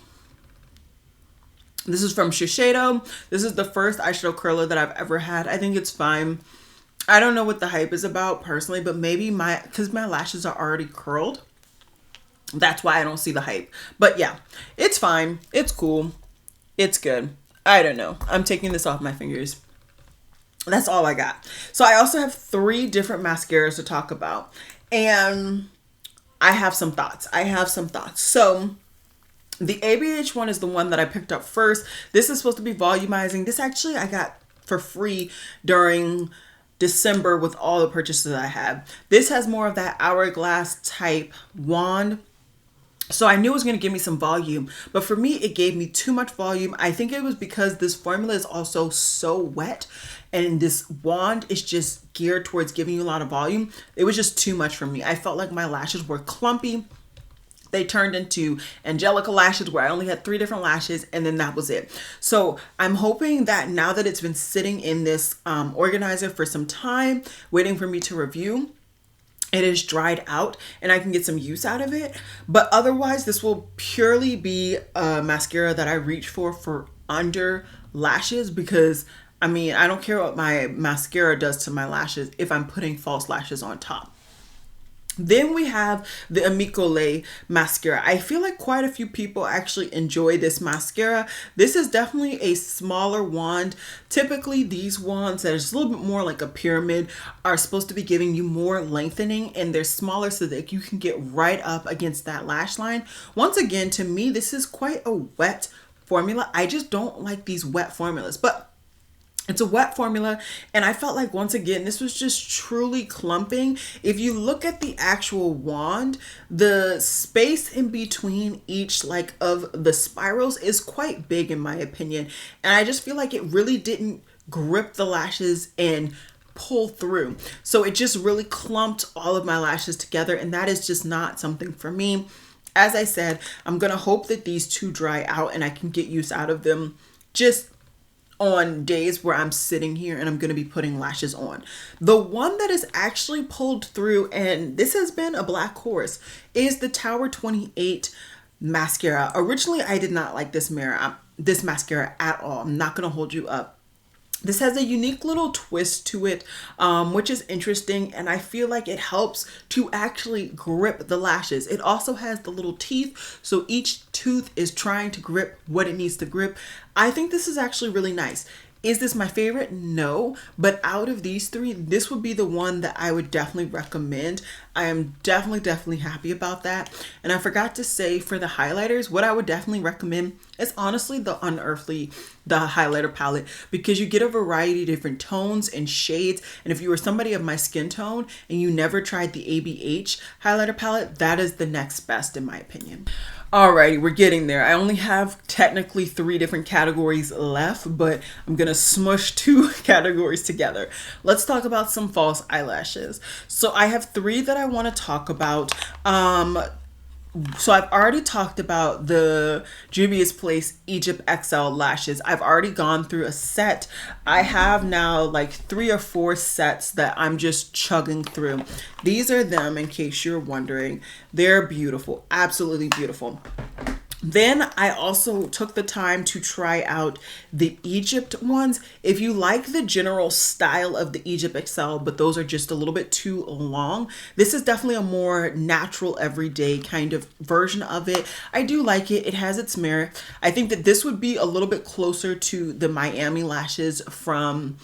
This is from Shiseido. This is the first eyeshadow curler that I've ever had. I think it's fine. I don't know what the hype is about personally, but maybe because my lashes are already curled, that's why I don't see the hype. But yeah, it's fine. It's cool. It's good. I don't know. I'm taking this off my fingers. That's all I got. So I also have 3 different mascaras to talk about. And I have some thoughts. So the ABH one is the one that I picked up first. This is supposed to be volumizing. This actually I got for free during December with all the purchases I had. This has more of that hourglass type wand. So I knew it was going to give me some volume, but for me, it gave me too much volume. I think it was because this formula is also so wet and this wand is just geared towards giving you a lot of volume. It was just too much for me. I felt like my lashes were clumpy. They turned into Angelica lashes where I only had 3 different lashes and then that was it. So I'm hoping that now that it's been sitting in this organizer for some time, waiting for me to review, it is dried out and I can get some use out of it. But otherwise, this will purely be a mascara that I reach for under lashes, because I mean, I don't care what my mascara does to my lashes if I'm putting false lashes on top. Then we have the Amicole mascara. I feel like quite a few people actually enjoy this mascara. This is definitely a smaller wand. Typically these wands that are just a little bit more like a pyramid are supposed to be giving you more lengthening, and they're smaller so that you can get right up against that lash line. Once again, to me, this is quite a wet formula. I just don't like these wet formulas, but it's a wet formula, and I felt like once again this was just truly clumping. If you look at the actual wand, the space in between each like of the spirals is quite big in my opinion, and I just feel like it really didn't grip the lashes and pull through. So it just really clumped all of my lashes together, and that is just not something for me. As I said, I'm gonna hope that these 2 dry out and I can get use out of them just on days where I'm sitting here and I'm going to be putting lashes on. The one that is actually pulled through, and this has been a black horse, is the Tower 28 mascara. Originally, I did not like this mascara at all. I'm not going to hold you up. This has a unique little twist to it, which is interesting, and I feel like it helps to actually grip the lashes. It also has the little teeth, so each tooth is trying to grip what it needs to grip. I think this is actually really nice. Is this my favorite? No, but out of these three, this would be the one that I would definitely recommend. I am definitely happy about that. And I forgot to say, for the highlighters, what I would definitely recommend is honestly the Unearthly, the highlighter palette, because you get a variety of different tones and shades. And if you were somebody of my skin tone and you never tried the ABH highlighter palette, that is the next best in my opinion. Alrighty, we're getting there. I only have technically 3 different categories left, but I'm gonna smush 2 categories together. Let's talk about some false eyelashes. So I have 3 that I want to talk about. So I've already talked about the Juvia's Place Egypt XL lashes. I've already gone through a set. I have now like 3 or 4 sets that I'm just chugging through. These are them, in case you're wondering. They're beautiful, absolutely beautiful. Then I also took the time to try out the Egypt ones. If you like the general style of the Egypt XL, but those are just a little bit too long, this is definitely a more natural, everyday kind of version of it. I do like it. It has its merit. I think that this would be a little bit closer to the Miami lashes from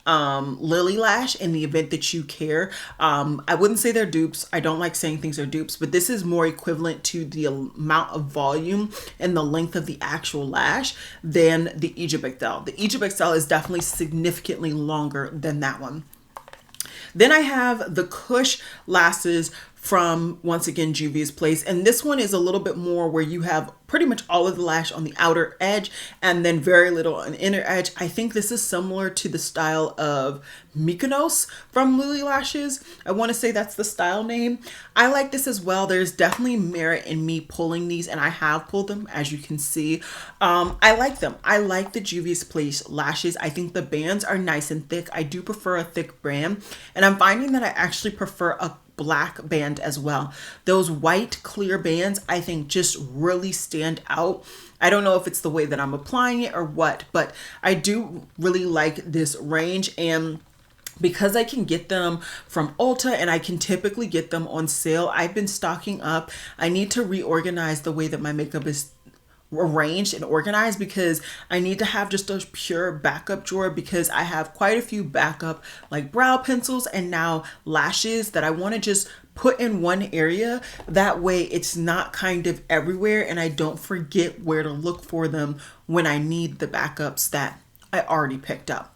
Lily Lash, in the event that you care. I wouldn't say they're dupes. I don't like saying things are dupes, but this is more equivalent to the amount of volume and the length of the actual lash than the Egypt XL. The Egypt XL is definitely significantly longer than that one. Then I have the Kush lashes from, once again, Juvia's Place. And this one is a little bit more where you have pretty much all of the lash on the outer edge and then very little on the inner edge. I think this is similar to the style of Mykonos from Lily Lashes. I want to say that's the style name. I like this as well. There's definitely merit in me pulling these, and I have pulled them, as you can see. I like them. I like the Juvia's Place lashes. I think the bands are nice and thick. I do prefer a thick band, and I'm finding that I actually prefer a black band as well. Those white clear bands, I think, just really stand out. I don't know if it's the way that I'm applying it or what, but I do really like this range. And because I can get them from Ulta and I can typically get them on sale, I've been stocking up. I need to reorganize the way that my makeup is arranged and organized, because I need to have just a pure backup drawer, because I have quite a few backup like brow pencils and now lashes that I want to just put in one area. That way it's not kind of everywhere and I don't forget where to look for them when I need the backups that I already picked up.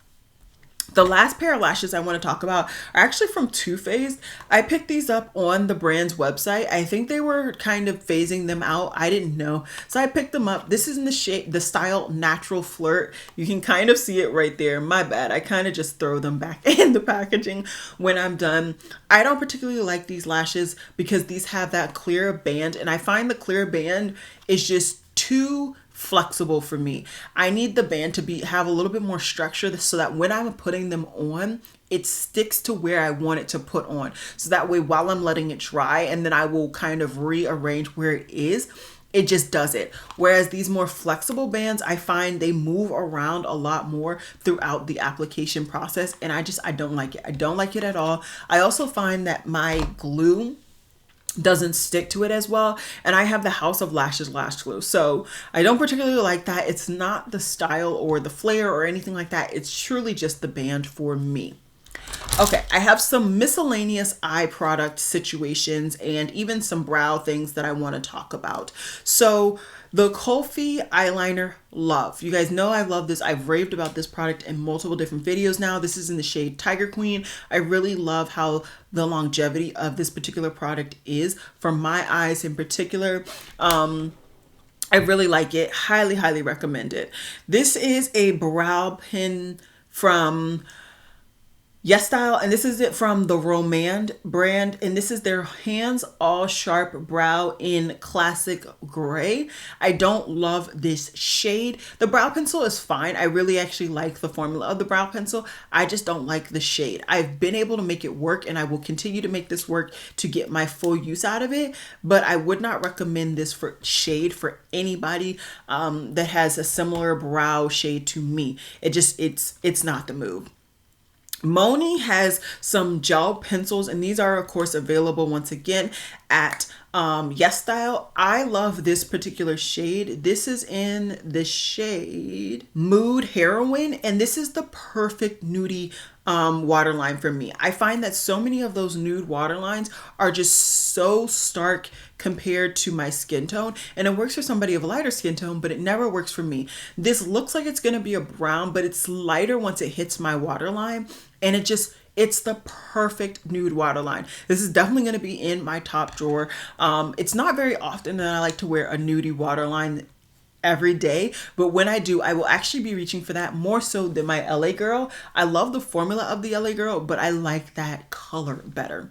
The last pair of lashes I want to talk about are actually from Too Faced. I picked these up on the brand's website. I think they were kind of phasing them out. I didn't know. So I picked them up. This is in the shade, the style Natural Flirt. You can kind of see it right there. My bad. I kind of just throw them back in the packaging when I'm done. I don't particularly like these lashes because these have that clear band, and I find the clear band is just too flexible for me. I need the band to have a little bit more structure so that when I'm putting them on, it sticks to where I want it to put on. So that way, while I'm letting it dry and then I will kind of rearrange where it is, it just does it. Whereas these more flexible bands, I find they move around a lot more throughout the application process. And I don't like it. I don't like it at all. I also find that my glue doesn't stick to it as well, and I have the House of Lashes lash glue, so I don't particularly like that. It's not the style or the flare or anything like that. It's truly just the band for me. Okay, I have some miscellaneous eye product situations and even some brow things that I want to talk about. So the Kulfi eyeliner Love. You guys know I love this. I've raved about this product in multiple different videos now. This is in the shade Tiger Queen. I really love how the longevity of this particular product is for my eyes in particular. I really like it. Highly recommend it. This is a brow pin from Yes Style, and this is it from the Romand brand, and this is their Hands All Sharp Brow in Classic Gray. I don't love this shade. The brow pencil is fine. I really actually like the formula of the brow pencil. I just don't like the shade. I've been able to make it work, and I will continue to make this work to get my full use out of it, but I would not recommend this for shade for anybody that has a similar brow shade to me. It's not the move. Moni has some gel pencils, and these are of course available once again at Yes Style. I love this particular shade. This is in the shade Mood Heroine, and this is the perfect nudie waterline for me. I find that so many of those nude waterlines are just so stark compared to my skin tone, and it works for somebody of a lighter skin tone, but it never works for me. This looks like it's going to be a brown, but it's lighter once it hits my waterline, and it's the perfect nude waterline. This is definitely going to be in my top drawer. It's not very often that I like to wear a nudie waterline every day, but when I do, I will actually be reaching for that more so than my LA Girl. I love the formula of the LA Girl, but I like that color better.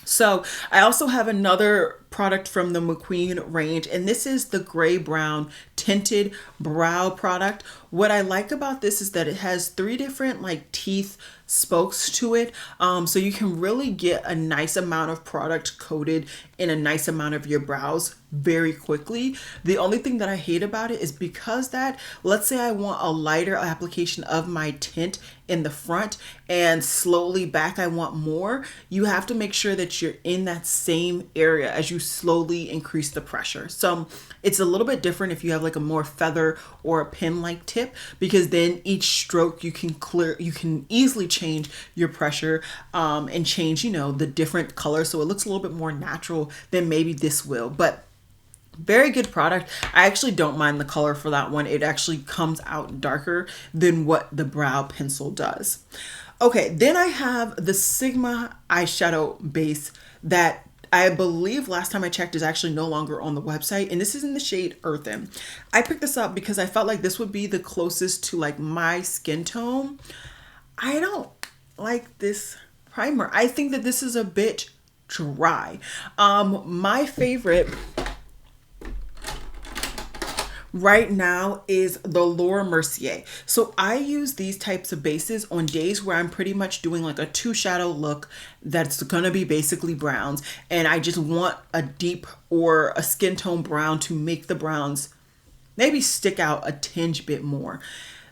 So I also have another product from the McQueen range, and this is the gray brown tinted brow product. What I like about this is that it has 3 different like teeth spokes to it, so you can really get a nice amount of product coated in a nice amount of your brows very quickly. The only thing that I hate about it is because that, let's say I want a lighter application of my tint in the front and slowly back I want more, you have to make sure that you're in that same area as you slowly increase the pressure. So it's a little bit different if you have like a more feather or a pin like tip, because then each stroke you can easily change your pressure and change, you know, the different color so it looks a little bit more natural than maybe this will. But very good product. I actually don't mind the color for that one. It actually comes out darker than what the brow pencil does. Okay, then I have the Sigma eyeshadow base that I believe last time I checked is actually no longer on the website, and this is in the shade Earthen. I picked this up because I felt like this would be the closest to like my skin tone. I don't like this primer. I think that this is a bit dry. My favorite right now is the Laura Mercier. So I use these types of bases on days where I'm pretty much doing like a 2 shadow look that's gonna be basically browns, and I just want a deep or a skin tone brown to make the browns maybe stick out a tinge bit more.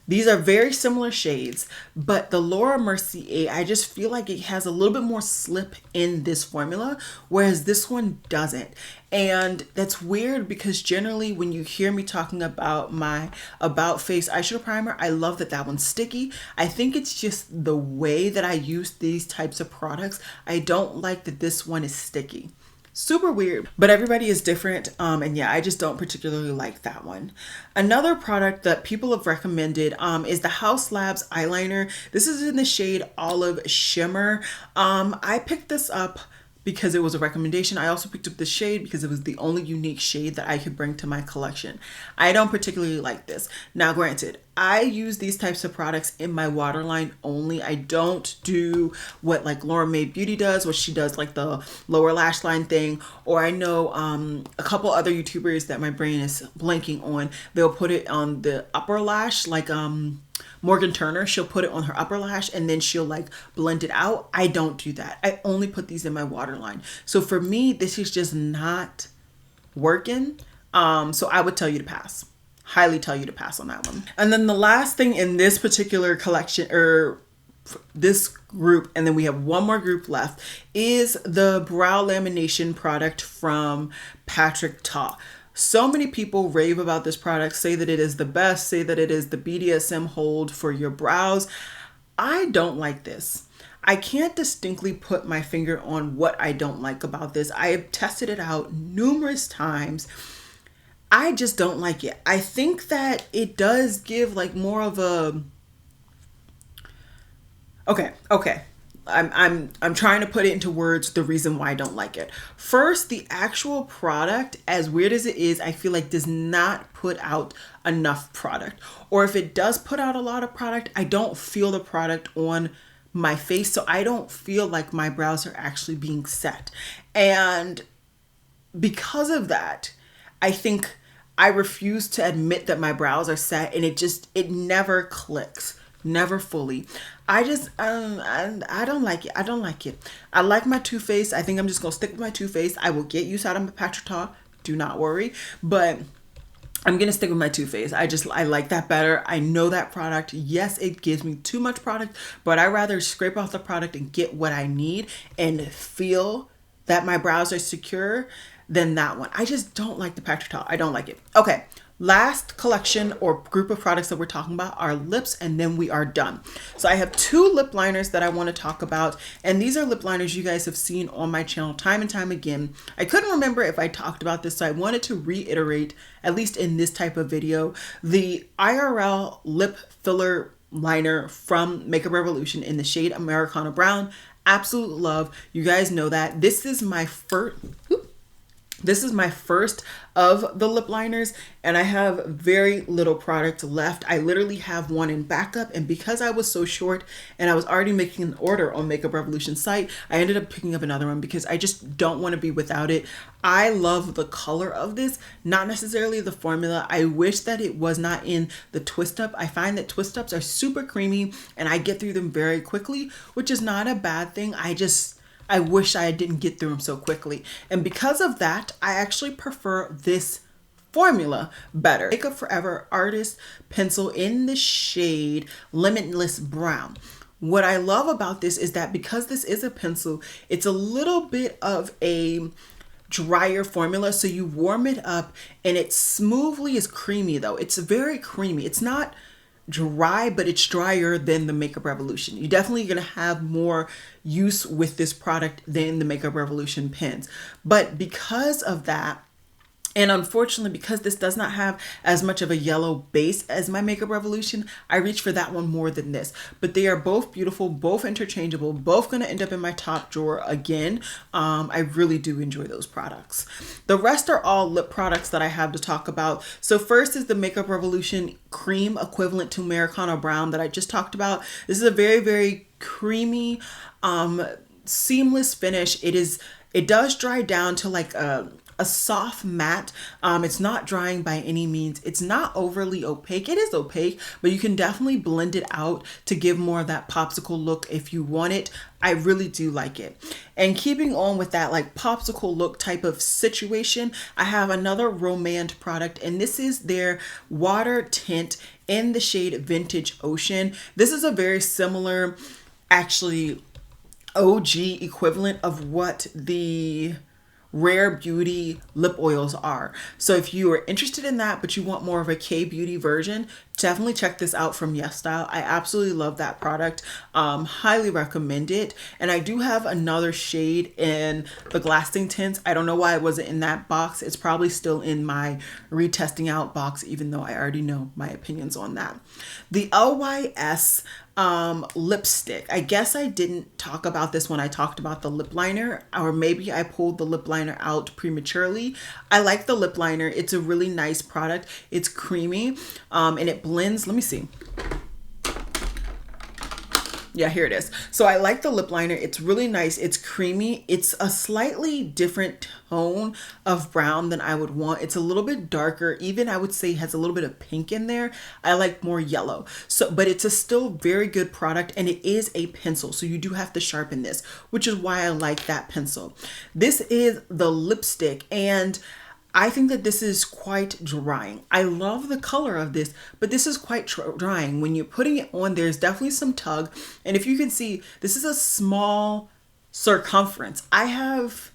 These are very similar shades, but the Laura Mercier, I just feel like it has a little bit more slip in this formula, whereas this one doesn't. And that's weird because generally when you hear me talking about my About Face eyeshadow primer, I love that that one's sticky. I think it's just the way that I use these types of products. I don't like that this one is sticky. Super weird, but everybody is different. And yeah, I just don't particularly like that one. Another product that people have recommended is the Haus Labs eyeliner. This is in the shade Olive Shimmer. I picked this up because it was a recommendation. I also picked up the shade because it was the only unique shade that I could bring to my collection. I don't particularly like this. Now, granted, I use these types of products in my waterline only. I don't do what like Laura Mae Beauty does, what she does like the lower lash line thing, or I know a couple other YouTubers that my brain is blanking on. They'll put it on the upper lash, like Morgan Turner, she'll put it on her upper lash and then she'll like blend it out. I don't do that. I only put these in my waterline. So for me, this is just not working. So I would tell you to pass. Highly tell you to pass on that one. And then the last thing in this particular collection, or this group, and then we have one more group left, is the brow lamination product from Patrick Ta. So many people rave about this product, say that it is the best, say that it is the BDSM hold for your brows. I don't like this. I can't distinctly put my finger on what I don't like about this. I have tested it out numerous times. I just don't like it. I think that it does give like more of a... Okay. I'm trying to put it into words the reason why I don't like it. First, the actual product, as weird as it is, I feel like does not put out enough product. Or if it does put out a lot of product, I don't feel the product on my face, so I don't feel like my brows are actually being set. And because of that, I think I refuse to admit that my brows are set, and it never clicks. Never fully. I don't like it. I don't like it. I like my Too Faced. I think I'm just gonna stick with my Too Faced. I will get used out of my Patrick Ta. Do not worry. But I'm gonna stick with my Too Faced. I like that better. I know that product. Yes, it gives me too much product, but I rather scrape off the product and get what I need and feel that my brows are secure than that one. I just don't like the packed towel. I don't like it. Okay. Last collection or group of products that we're talking about are lips, and then we are done. So I have 2 lip liners that I want to talk about, and these are lip liners you guys have seen on my channel time and time again. I couldn't remember if I talked about this, so I wanted to reiterate, at least in this type of video, the IRL lip filler liner from Makeup Revolution in the shade Americana Brown. Absolute love. You guys know that. This is my first of the lip liners, and I have very little product left. I literally have one in backup, and because I was so short and I was already making an order on Makeup Revolution site, I ended up picking up another one because I just don't want to be without it. I love the color of this, not necessarily the formula. I wish that it was not in the twist up. I find that twist ups are super creamy and I get through them very quickly, which is not a bad thing. I wish I didn't get through them so quickly. And because of that, I actually prefer this formula better. Makeup Forever Artist Pencil in the shade Limitless Brown. What I love about this is that because this is a pencil, it's a little bit of a drier formula. So you warm it up and it smoothly is creamy though. It's very creamy. It's not dry, but it's drier than the Makeup Revolution. You're definitely going to have more use with this product than the Makeup Revolution pens. But because of that, and unfortunately, because this does not have as much of a yellow base as my Makeup Revolution, I reach for that one more than this. But they are both beautiful, both interchangeable, both going to end up in my top drawer again. I really do enjoy those products. The rest are all lip products that I have to talk about. So first is the Makeup Revolution cream equivalent to Americana Brown that I just talked about. This is a very, very creamy, seamless finish. It does dry down to like a soft matte. It's not drying by any means. It's not overly opaque. It is opaque, but you can definitely blend it out to give more of that popsicle look if you want it. I really do like it. And keeping on with that like popsicle look type of situation, I have another Romand product, and this is their water tint in the shade Vintage Ocean. This is a very similar, actually, OG equivalent of what the Rare Beauty lip oils are. So if you are interested in that, but you want more of a K-beauty version, definitely check this out from Yes Style. I absolutely love that product. Highly recommend it. And I do have another shade in the Glasting Tints. I don't know why it wasn't in that box. It's probably still in my retesting out box, even though I already know my opinions on that. The LYS lipstick. I guess I didn't talk about this when I talked about the lip liner, or maybe I pulled the lip liner out prematurely. I like the lip liner. It's a really nice product. It's creamy, and it blends. Let me see. Yeah, here it is. So I like the lip liner. It's really nice. It's creamy. It's a slightly different tone of brown than I would want. It's a little bit darker. Even I would say has a little bit of pink in there. I like more yellow. So, but it's a still very good product, and it is a pencil. So you do have to sharpen this, which is why I like that pencil. This is the lipstick, and I think that this is quite drying. I love the color of this, but this is quite drying. When you're putting it on, there's definitely some tug. And if you can see, this is a small circumference. I have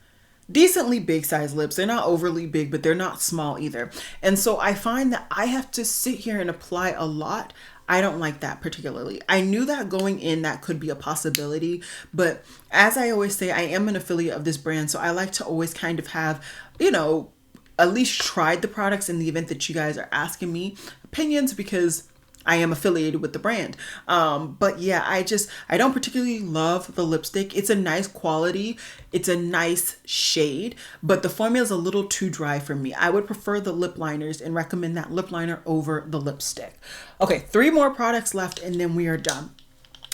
decently big size lips. They're not overly big, but they're not small either. And so I find that I have to sit here and apply a lot. I don't like that particularly. I knew that going in, that could be a possibility, but as I always say, I am an affiliate of this brand. So I like to always kind of have, you know, at least tried the products in the event that you guys are asking me opinions, because I am affiliated with the brand. But yeah, I don't particularly love the lipstick. It's a nice quality. It's a nice shade, but the formula is a little too dry for me. I would prefer the lip liners and recommend that lip liner over the lipstick. Okay, 3 more products left and then we are done.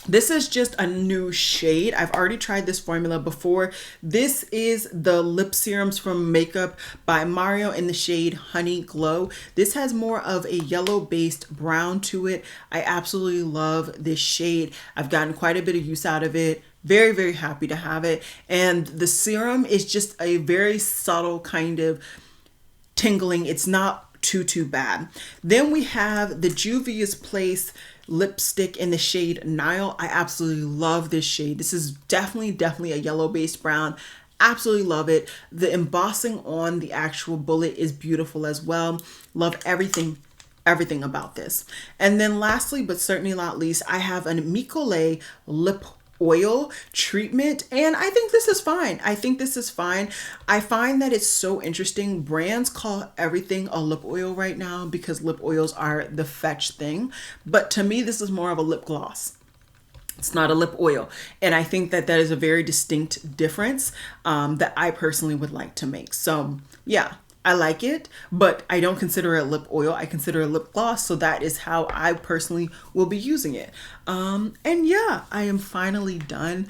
This is just a new shade. I've already tried this formula before. This is the lip serums from Makeup by Mario in the shade Honey Glow. This has more of a yellow based brown to it. I absolutely love this shade. I've gotten quite a bit of use out of it. Very, very happy to have it. And the serum is just a very subtle kind of tingling. It's not too bad. Then we have the Juvia's Place lipstick in the shade Nile. I absolutely love this shade. This is definitely a yellow based brown. Absolutely love it. The embossing on the actual bullet is beautiful as well. Love everything about this. And then lastly, but certainly not least, I have a Micole lip oil treatment, and I think this is fine. I think this is fine. I find that it's so interesting. Brands call everything a lip oil right now because lip oils are the fetch thing. But to me, this is more of a lip gloss. It's not a lip oil. And I think that that is a very distinct difference that I personally would like to make. So yeah, I like it, but I don't consider it a lip oil. I consider it a lip gloss. So that is how I personally will be using it. And yeah, I am finally done.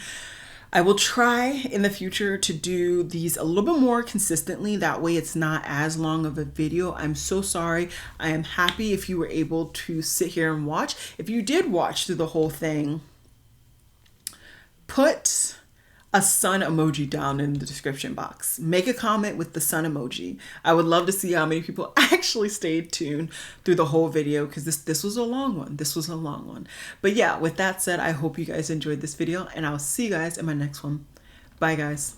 I will try in the future to do these a little bit more consistently. That way it's not as long of a video. I'm so sorry. I am happy if you were able to sit here and watch. If you did watch through the whole thing, put a sun emoji down in the description box. Make a comment with the sun emoji. I would love to see how many people actually stayed tuned through the whole video because this was a long one. This was a long one. But yeah, with that said, I hope you guys enjoyed this video and I'll see you guys in my next one. Bye guys.